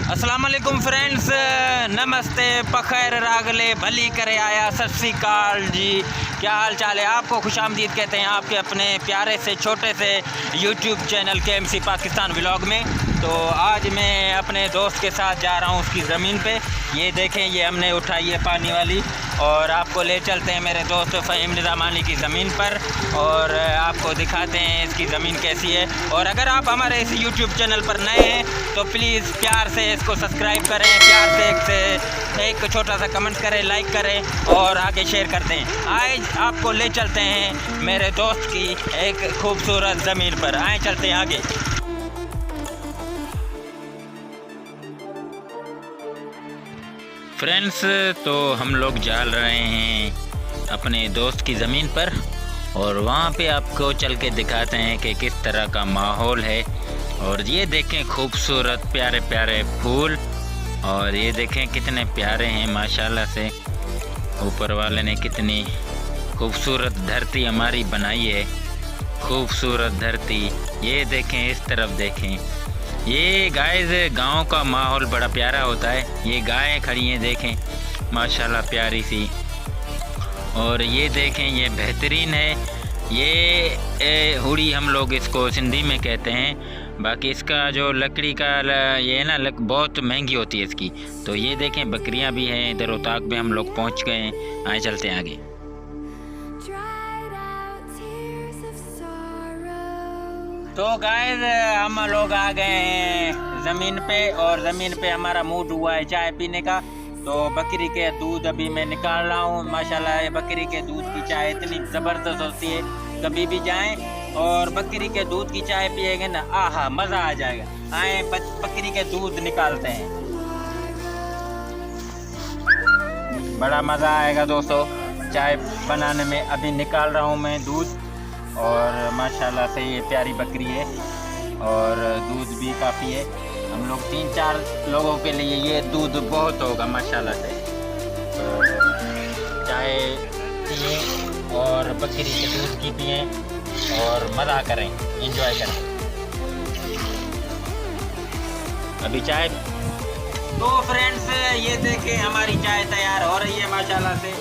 अस्सलाम वालेकुम फ्रेंड्स, नमस्ते, बखैर रागले भली करे आया, सत श्री अकाल जी। क्या हाल चाल है? आपको खुशामदीद कहते हैं आपके अपने प्यारे से छोटे से YouTube channel KMC Pakistan vlog में। तो आज मैं अपने दोस्त के साथ जा रहा हूँ उसकी ज़मीन पे। ये देखें, ये हमने उठाई है पानी वाली और आपको ले चलते हैं मेरे दोस्त फ़हीम निज़ामानी की ज़मीन पर और आपको दिखाते हैं इसकी ज़मीन कैसी है। और अगर आप हमारे इस यूट्यूब चैनल पर नए हैं तो प्लीज़ प्यार से इसको सब्सक्राइब करें, प्यार से एक छोटा सा कमेंट करें, लाइक करें और आगे शेयर कर दें। आज आपको ले चलते हैं मेरे दोस्त की एक खूबसूरत ज़मीन पर। आए चलते हैं आगे। फ्रेंड्स, तो हम लोग जा रहे हैं अपने दोस्त की ज़मीन पर और वहाँ पे आपको चल के दिखाते हैं कि किस तरह का माहौल है। और ये देखें खूबसूरत प्यारे प्यारे फूल, और ये देखें कितने प्यारे हैं माशाल्लाह से। ऊपर वाले ने कितनी खूबसूरत धरती हमारी बनाई है, खूबसूरत धरती। ये देखें, इस तरफ देखें। ये गाइस गांव का माहौल बड़ा प्यारा होता है। ये गायें खड़ी हैं देखें माशाल्लाह प्यारी सी। और ये देखें, ये बेहतरीन है। ये हुड़ी हम लोग इसको सिंधी में कहते हैं। बाकी इसका जो लकड़ी का ये है ना, बहुत महंगी होती है इसकी। तो ये देखें बकरियां भी हैं। इधर उताक में हम लोग पहुंच गए हैं। आए चलते हैं आगे। तो गाइस हम लोग आ गए हैं ज़मीन पे और ज़मीन पे हमारा मूड हुआ है चाय पीने का। तो बकरी के दूध अभी मैं निकाल रहा हूँ। माशाल्लाह ये बकरी के दूध की चाय इतनी ज़बरदस्त होती है। कभी भी जाएं और बकरी के दूध की चाय पिएंगे ना, आहा मज़ा आ जाएगा। आए बकरी के दूध निकालते हैं, बड़ा मज़ा आएगा दोस्तों चाय बनाने में। अभी निकाल रहा हूँ मैं दूध और माशाल्लाह से ये प्यारी बकरी है और दूध भी काफ़ी है। हम लोग 3-4 लोगों के लिए ये दूध बहुत होगा माशाल्लाह से। तो चाय पिए और बकरी के दूध की पिए और मज़ा करें, एंजॉय करें। अभी चाय। तो फ्रेंड्स ये देखें हमारी चाय तैयार हो रही है माशाल्लाह से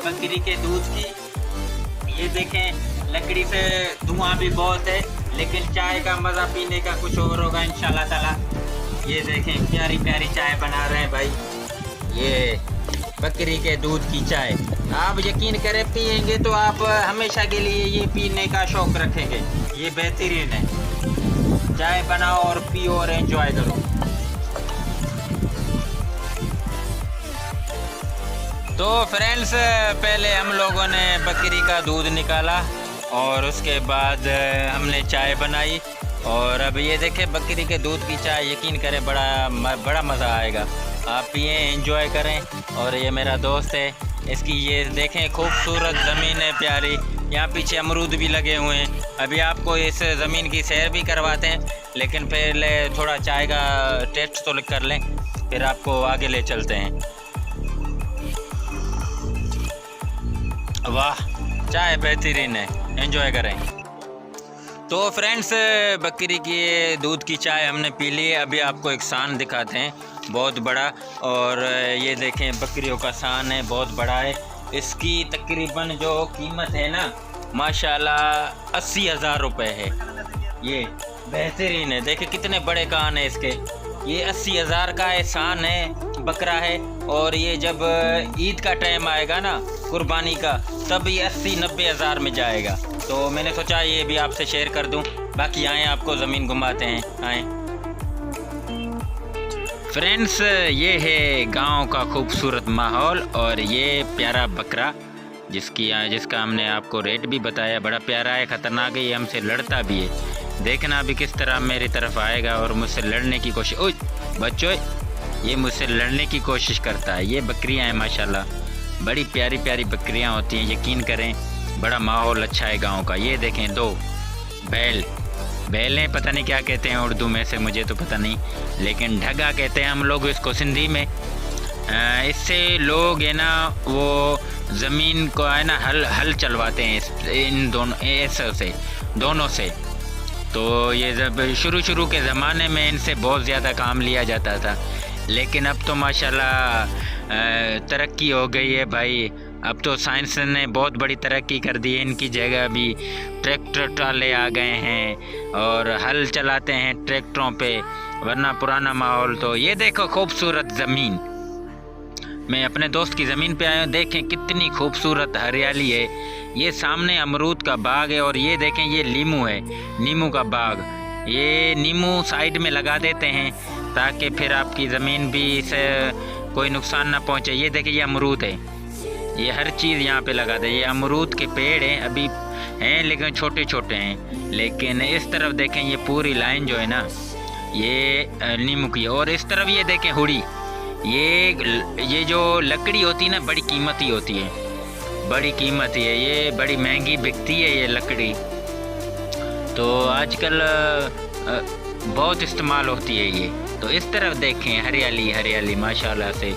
बकरी के दूध की। ये देखें लकड़ी से धुआं भी बहुत है, लेकिन चाय का मज़ा पीने का कुछ और होगा इंशाल्लाह ताला। ये देखें प्यारी प्यारी चाय बना रहे हैं भाई, ये बकरी के दूध की चाय। आप यकीन करें पिएंगे तो आप हमेशा के लिए ये पीने का शौक़ रखेंगे। ये बेहतरीन है। चाय बनाओ और पियो और एंजॉय करो। तो फ्रेंड्स पहले हम लोगों ने बकरी का दूध निकाला और उसके बाद हमने चाय बनाई। और अब ये देखें बकरी के दूध की चाय, यकीन करें बड़ा मज़ा आएगा। आप पिए, एंजॉय करें। और ये मेरा दोस्त है, इसकी ये देखें खूबसूरत ज़मीन है प्यारी। यहाँ पीछे अमरूद भी लगे हुए हैं। अभी आपको इस ज़मीन की सैर भी करवाते हैं, लेकिन पहले थोड़ा चाय का टेस्ट तो कर लें, फिर आपको आगे ले चलते हैं। वाह, चाय बेहतरीन है, एंजॉय करें। तो फ्रेंड्स बकरी की दूध की चाय हमने पी ली है। अभी आपको एक सान दिखाते हैं बहुत बड़ा। और ये देखें बकरियों का सान है, बहुत बड़ा है। इसकी तकरीबन जो कीमत है ना माशाल्लाह 80,000 रुपये है। ये बेहतरीन है, देखें कितने बड़े कान है इसके। ये 80,000 का एहसान है, बकरा है। और ये जब ईद का टाइम आएगा ना, कुर्बानी का, तब ये 80-90 हज़ार में जाएगा। तो मैंने सोचा ये भी आपसे शेयर कर दूं। बाकी आए आपको ज़मीन घुमाते हैं। आए फ्रेंड्स, ये है गांव का खूबसूरत माहौल और ये प्यारा बकरा जिसका हमने आपको रेट भी बताया। बड़ा प्यारा है, ख़तरनाक है, ये हमसे लड़ता भी है। देखना अभी किस तरह मेरी तरफ आएगा और मुझसे लड़ने की कोशिश। ओए बच्चों, ये मुझसे लड़ने की कोशिश करता है। ये बकरियां हैं माशाल्लाह, बड़ी प्यारी प्यारी बकरियां होती हैं। यकीन करें बड़ा माहौल अच्छा है गांव का। ये देखें 2 बैल हैं, पता नहीं क्या कहते हैं उर्दू में से, मुझे तो पता नहीं, लेकिन ढगा कहते हैं हम लोग इसको सिंधी में। इससे लोग है ना वो ज़मीन को है ना हल चलवाते हैं इन दोनों से। तो ये जब शुरू के ज़माने में इनसे बहुत ज़्यादा काम लिया जाता था, लेकिन अब तो माशाल्लाह तरक्की हो गई है भाई। अब तो साइंस ने बहुत बड़ी तरक्की कर दी है। इनकी जगह भी ट्रैक्टर ट्राले आ गए हैं और हल चलाते हैं ट्रैक्टरों पे, वरना पुराना माहौल। तो ये देखो खूबसूरत ज़मीन, मैं अपने दोस्त की ज़मीन पे आया हूँ। देखें कितनी खूबसूरत हरियाली है। ये सामने अमरूद का बाग है और ये देखें ये नींबू है, नींबू का बाग। ये नींबू साइड में लगा देते हैं ताकि फिर आपकी ज़मीन भी से कोई नुकसान ना पहुँचे। ये देखें ये अमरूद है, ये हर चीज़ यहाँ पे लगा दे। ये अमरूद के पेड़ हैं, अभी हैं लेकिन छोटे छोटे हैं। लेकिन इस तरफ देखें ये पूरी लाइन जो है ना ये नींबू की। और इस तरफ ये देखें हुड़ी, ये जो लकड़ी होती है ना बड़ी कीमती होती है, बड़ी कीमती है। ये बड़ी महंगी बिकती है ये लकड़ी, तो आजकल बहुत इस्तेमाल होती है ये। तो इस तरफ देखें हरियाली हरियाली माशाल्लाह से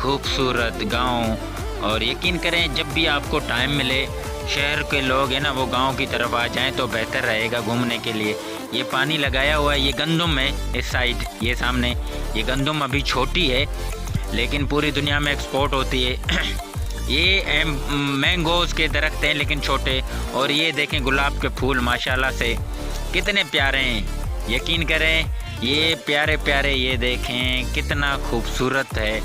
खूबसूरत गांव। और यकीन करें जब भी आपको टाइम मिले, शहर के लोग हैं ना वो गांव की तरफ आ जाएं तो बेहतर रहेगा घूमने के लिए। ये पानी लगाया हुआ है, ये गंदम है इस साइड, ये सामने ये गंदम अभी छोटी है लेकिन पूरी दुनिया में एक्सपोर्ट होती है। ये मैंगोज़ के दरख्त हैं लेकिन छोटे। और ये देखें गुलाब के फूल माशाल्लाह से कितने प्यारे हैं। यकीन करें ये प्यारे प्यारे, ये देखें कितना खूबसूरत है।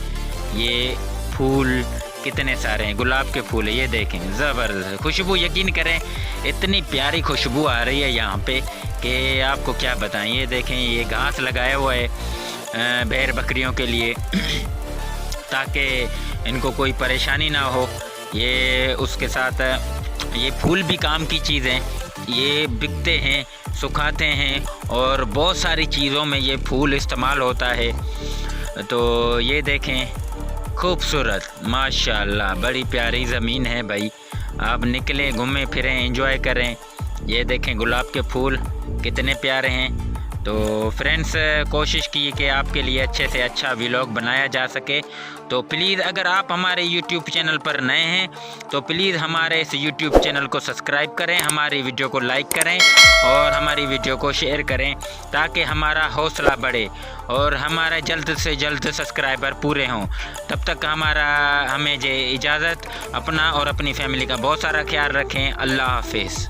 ये फूल कितने सारे हैं, गुलाब के फूल है। ये देखें ज़बरदस्त खुशबू, यकीन करें इतनी प्यारी खुशबू आ रही है यहाँ पे कि आपको क्या बताएं। ये देखें ये घास लगाया हुआ है भेड़ बकरियों के लिए ताकि इनको कोई परेशानी ना हो। ये उसके साथ ये फूल भी काम की चीज़ हैं, ये बिकते हैं, सुखाते हैं और बहुत सारी चीज़ों में ये फूल इस्तेमाल होता है। तो ये देखें खूबसूरत माशाल्लाह, बड़ी प्यारी ज़मीन है भाई। आप निकलें घूमें फिरें एंजॉय करें। ये देखें गुलाब के फूल कितने प्यारे हैं। तो फ्रेंड्स कोशिश की कि आपके लिए अच्छे से अच्छा व्लॉग बनाया जा सके। तो प्लीज़ अगर आप हमारे YouTube चैनल पर नए हैं तो प्लीज़ हमारे इस YouTube चैनल को सब्सक्राइब करें, हमारी वीडियो को लाइक करें और हमारी वीडियो को शेयर करें ताकि हमारा हौसला बढ़े और हमारे जल्द से जल्द सब्सक्राइबर पूरे हों। तब तक हमें इजाज़त। अपना और अपनी फैमिली का बहुत सारा ख्याल रखें। अल्लाह हाफिज़।